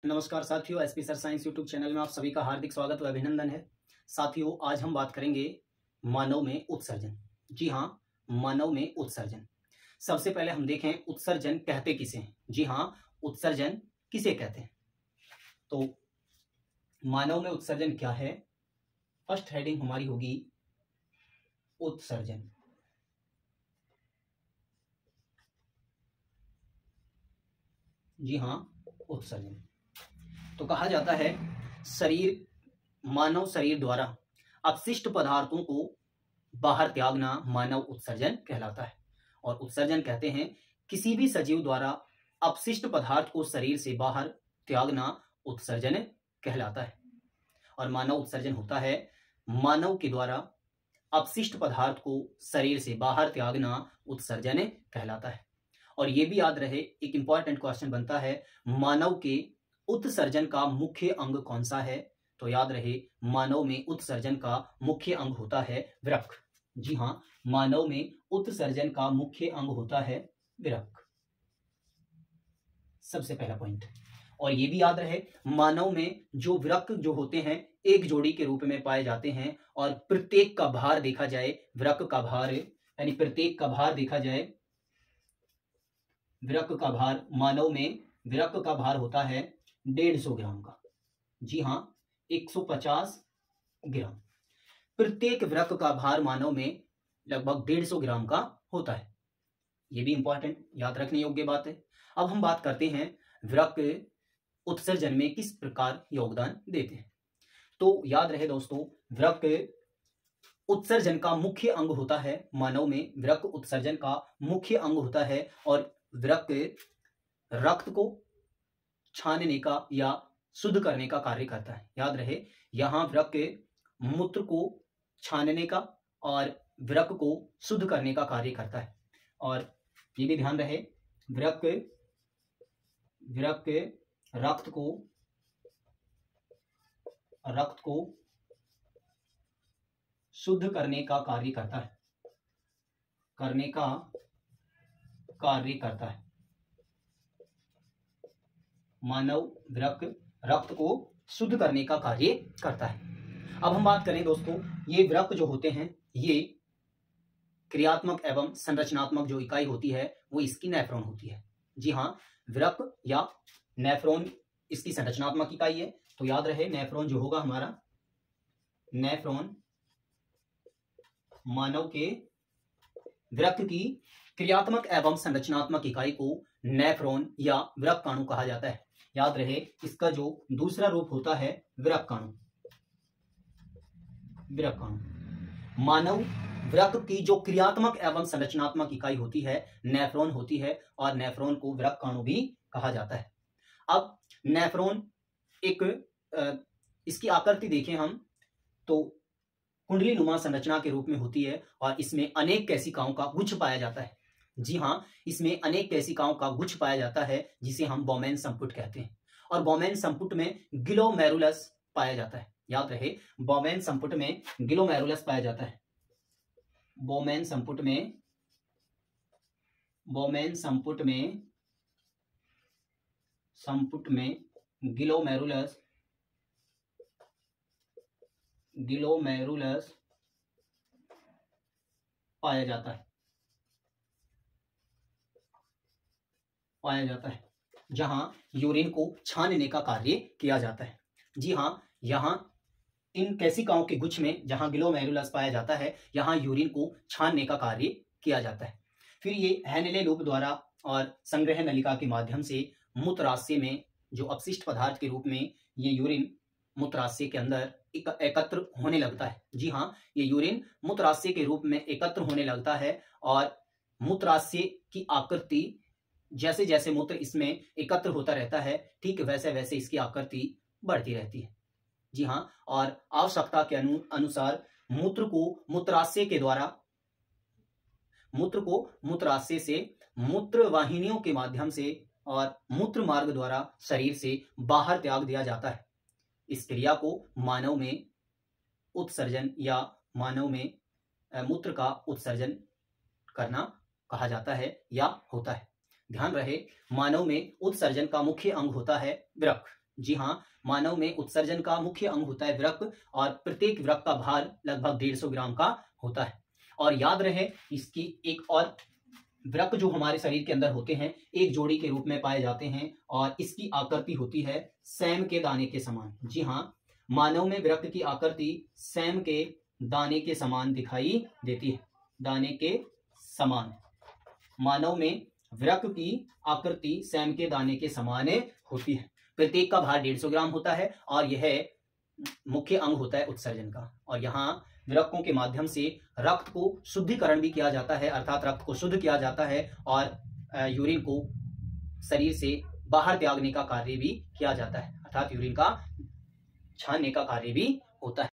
नमस्कार साथियों, SP sir science YouTube channel में आप सभी का हार्दिक स्वागत व अभिनंदन है। साथियों, आज हम बात करेंगे मानव में उत्सर्जन। जी हाँ, मानव में उत्सर्जन। सबसे पहले हम देखें उत्सर्जन कहते किसे हैं। जी हाँ, उत्सर्जन किसे कहते हैं। तो मानव में उत्सर्जन क्या है। फर्स्ट हेडिंग हमारी होगी उत्सर्जन। जी हाँ, उत्सर्जन। तो कहा जाता है मानव शरीर द्वारा अपशिष्ट पदार्थों को बाहर त्यागना मानव उत्सर्जन कहलाता है। और उत्सर्जन कहते हैं किसी भी सजीव द्वारा अपशिष्ट पदार्थ को शरीर से बाहर त्यागना उत्सर्जन कहलाता है। और मानव उत्सर्जन होता है मानव के द्वारा अपशिष्ट पदार्थ को शरीर से बाहर त्यागना उत्सर्जन कहलाता है। और ये भी याद रहे, एक इंपॉर्टेंट क्वेश्चन बनता है, मानव के उत्सर्जन का मुख्य अंग कौन सा है। तो याद रहे, मानव में उत्सर्जन का मुख्य अंग होता है वृक्क। जी हाँ, मानव में उत्सर्जन का मुख्य अंग होता है वृक्क। सबसे पहला पॉइंट। और ये भी याद रहे, मानव में जो वृक्क जो होते हैं एक जोड़ी के रूप में पाए जाते हैं। और प्रत्येक का भार देखा जाए, वृक्क का भार यानी प्रत्येक का भार देखा जाए, वृक्क का भार, मानव में वृक्क का भार होता है 150 ग्राम का। जी हाँ, 150 ग्राम। प्रत्येक वृक्क का भार मानव में लगभग 150 ग्राम का होता है। यह भी इंपॉर्टेंट याद रखने योग्य बात है। अब हम बात करते हैं वृक्क उत्सर्जन में किस प्रकार योगदान देते हैं। तो याद रहे दोस्तों, वृक्क उत्सर्जन का मुख्य अंग होता है, मानव में वृक्क उत्सर्जन का मुख्य अंग होता है। और वृक्क रक्त को छानने का या शुद्ध करने का कार्य करता है। याद रहे, यहां वृक्क मूत्र को छानने का और वृक्क को शुद्ध करने का कार्य करता है। और ये भी ध्यान रहे, वृक्क रक्त को शुद्ध करने का कार्य करता है। मानव वृक्क रक्त को शुद्ध करने का कार्य करता है। अब हम बात करें दोस्तों, ये वृक्क जो होते हैं, ये क्रियात्मक एवं संरचनात्मक जो इकाई होती है वो इसकी नेफ्रॉन होती है। जी हाँ, वृक्क या नेफ्रॉन इसकी संरचनात्मक इकाई है। तो याद रहे, नेफ्रॉन जो होगा हमारा, नेफ्रॉन मानव के वृक्क की क्रियात्मक एवं संरचनात्मक इकाई को नेफ्रॉन या वृक्काणु कहा जाता है। याद रहे, इसका जो दूसरा रूप होता है वृक्काणु। मानव वृक्क की जो क्रियात्मक एवं संरचनात्मक इकाई होती है नेफ्रॉन होती है। और नेफ्रॉन को वृक्काणु भी कहा जाता है। अब नेफ्रॉन इसकी आकृति देखें हम तो कुंडली नुमा संरचना के रूप में होती है। और इसमें अनेक केशिकाओं का गुच्छ पाया जाता है। जी हाँ, इसमें अनेक केशिकाओं का गुच्छ पाया जाता है, जिसे हम बोमेन संपुट कहते हैं। और बोमेन संपुट में ग्लोमेरुलस पाया जाता है। याद रहे, बोमेन संपुट में ग्लोमेरुलस पाया जाता है। बोमेन संपुट में ग्लोमेरुलस पाया जाता है, जहां यूरिन को छानने का कार्य किया जाता है। जी हाँ, यहां इन केशिकाओं के गुच्छ में जहां ग्लोमेरुलस पाया जाता है, यहां यूरिन को छानने का कार्य किया जाता है। फिर ये हैनेले लूप द्वारा और संग्रह नलिका के माध्यम से मूत्राशय में जो अपशिष्ट पदार्थ के रूप में ये यूरिन मूत्राशय के अंदर एकत्र होने लगता है। जी हाँ, ये यूरिन मूत्राशय के रूप में एकत्र होने लगता है। और मूत्राशय की आकृति जैसे जैसे मूत्र इसमें एकत्र होता रहता है, ठीक वैसे वैसे इसकी आकृति बढ़ती रहती है। जी हाँ, और आवश्यकता के अनुसार मूत्र को मूत्राशय से मूत्र वाहिनियों के माध्यम से और मूत्र मार्ग द्वारा शरीर से बाहर त्याग दिया जाता है। इस क्रिया को मानव में उत्सर्जन या मानव में मूत्र का उत्सर्जन करना कहा जाता है या होता है। ध्यान रहे, मानव में उत्सर्जन का मुख्य अंग होता है वृक्क। जी हाँ, मानव में उत्सर्जन का मुख्य अंग होता है वृक्क, और प्रत्येक वृक्क का भार लगभग 150 ग्राम का होता है। और याद रहे, इसकी एक और वृक्क जो हमारे शरीर के अंदर होते हैं एक जोड़ी के रूप में पाए जाते हैं, और इसकी आकृति होती है सेम के दाने के समान। जी हाँ, मानव में वृक्क की आकृति सेम के दाने के समान दिखाई देती है। दाने के समान मानव में वृक्क की आकृति सेम के दाने के समान होती है। प्रत्येक का भार 150 ग्राम होता है, और यह मुख्य अंग होता है उत्सर्जन का। और यहाँ वृक्कों के माध्यम से रक्त को शुद्धिकरण भी किया जाता है, अर्थात रक्त को शुद्ध किया जाता है, और यूरिन को शरीर से बाहर त्यागने का कार्य भी किया जाता है, अर्थात यूरिन का छानने का कार्य भी होता है।